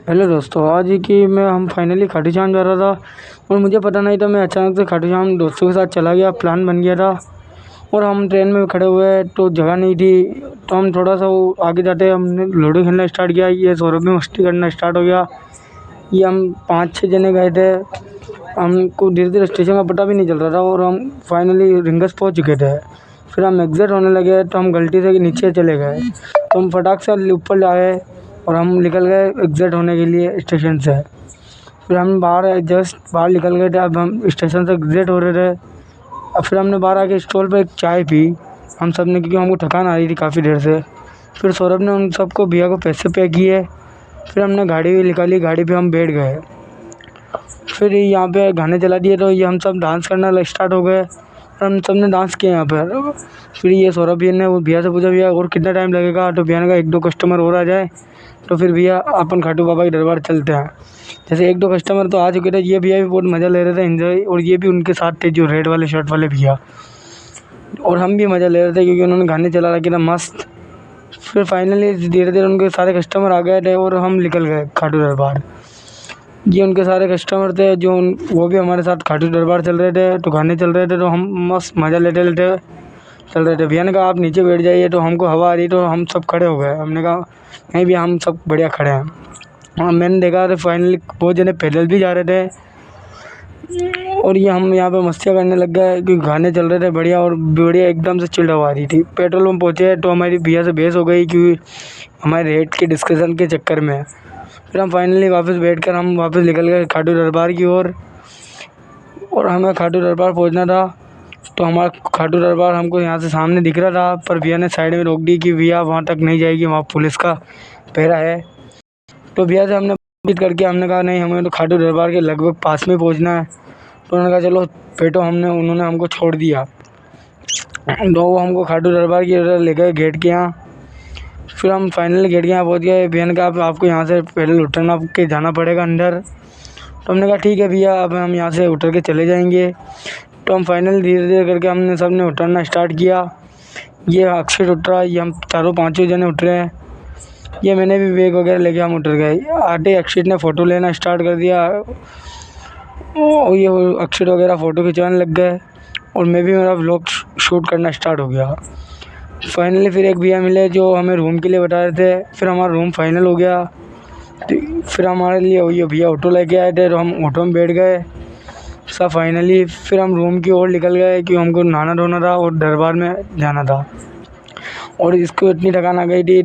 Hello दोस्तों, आज ही की मैं हम फाइनली खाटू श्याम जा रहा था और मुझे पता नहीं था। मैं अचानक से खाटू श्याम दोस्तों के साथ चला गया, प्लान बन गया था। और हम ट्रेन में खड़े हुए तो जगह नहीं थी, तो हम थोड़ा सा वो आगे जाते हमने लूडो खेलना स्टार्ट किया। ये सौरभ भी मस्ती करना स्टार्ट हो गया। ये हम 5-6 जने गए थे। हमको धीरे धीरे स्टेशन का पता भी नहीं चल रहा था और हम फाइनली रिंगस पहुँच चुके थे। फिर हम एग्ज़िट होने लगे तो हम गलती से नीचे चले गए, तो हम फटाक से ऊपर आए और हम निकल गए एग्ज़िट होने के लिए स्टेशन से। फिर हम बाहर जस्ट बाहर निकल गए थे। अब हम स्टेशन से एग्ज़िट हो रहे थे। अब फिर हमने बाहर आके स्टॉल पे एक चाय पी हम सब ने, क्योंकि हमको थकान आ रही थी काफ़ी देर से। फिर सौरभ ने उन सबको भैया को पैसे पे किए। फिर हमने गाड़ी भी निकाली, गाड़ी पे हम बैठ गए। फिर यहाँ पे गाने चला दिए तो ये हम सब डांस करना स्टार्ट हो गए और हम सब ने डांस किया यहाँ पर। फिर ये सौरभ भैया ने वो भैया से पूछा, भैया और कितना टाइम लगेगा? तो भैया ने कहा 1-2 कस्टमर और आ जाए तो फिर भैया अपन खाटू बाबा के दरबार चलते हैं। जैसे 1-2 कस्टमर तो आ चुके थे। ये भैया भी बहुत मज़ा ले रहे थे, एंजॉय। और ये भी उनके साथ थे जो रेड वाले शर्ट वाले भैया, और हम भी मज़ा ले रहे थे क्योंकि उन्होंने गाने चला रखे थे मस्त। फिर फाइनली धीरे धीरे उनके सारे कस्टमर आ गए थे और हम निकल गए खाटू दरबार। ये उनके सारे कस्टमर थे जो वो भी हमारे साथ खाटू दरबार चल रहे थे, तो गाने चल रहे थे तो हम मस्त मज़ा लेते लेते चल रहे थे। भैया ने कहा आप नीचे बैठ जाइए, तो हमको हवा आ रही तो हम सब खड़े हो गए। हमने कहा नहीं भैया, हम सब बढ़िया खड़े हैं। हाँ, मैंने देखा तो फाइनली बहुत जने पैदल भी जा रहे थे और ये हम यहाँ पे मस्तियाँ करने लग गए क्योंकि गाने चल रहे थे बढ़िया, और बढ़िया एकदम से चिल्ड हवा आ रही थी। पेट्रोल पंप पहुँचे तो हमारी भैया से बहस हो गई क्योंकि हमारे रेट के डिस्कशन के चक्कर में। फिर हम फाइनली हम वापस निकल गए खाटू दरबार की ओर। और हमें खाटू दरबार पहुँचना था, तो हमारा खाटू दरबार हमको यहाँ से सामने दिख रहा था, पर भैया ने साइड में रोक दी कि भैया वहाँ तक नहीं जाएगी, वहाँ पुलिस का पहरा है। तो भैया से हमने बातचीत करके हमने कहा नहीं, हमें तो खाटू दरबार के लगभग पास में पहुँचना है। तो उन्होंने कहा चलो बैठो। उन्होंने हमको छोड़ दिया, तो वो हमको खाटू दरबार की तरफ ले गए गेट के यहाँ। फिर हम फाइनली गेट के यहाँ पहुँच गए। भैया ने कहा आपको यहाँ से पहले उतरना के जाना पड़ेगा अंदर। तो हमने कहा ठीक है भैया, अब हम यहाँ से उतर के चले जाएंगे। तो हम फाइनली धीरे धीरे करके हमने सब ने उतरना स्टार्ट किया। ये अक्षित उतरा, ये हम चारों पाँचों जने उतरे हैं। ये मैंने भी बैग वगैरह लेके हम उतर गए। आते अक्षित ने फ़ोटो लेना स्टार्ट कर दिया और ये अक्षित वगैरह फ़ोटो खिंचवाने लग गए और मैं भी मेरा व्लॉग शूट करना स्टार्ट हो गया। फाइनली फिर एक भैया मिले जो हमें रूम के लिए बता रहे थे। फिर हमारा रूम फाइनल हो गया। फिर हमारे लिए ये भैया ऑटो लेके आए थे, तो हम ऑटो में बैठ गए सब फाइनली। फिर हम रूम की ओर निकल गए क्योंकि हमको नहाना धोना था और दरबार में जाना था, और इसको इतनी थकान आ गई थी।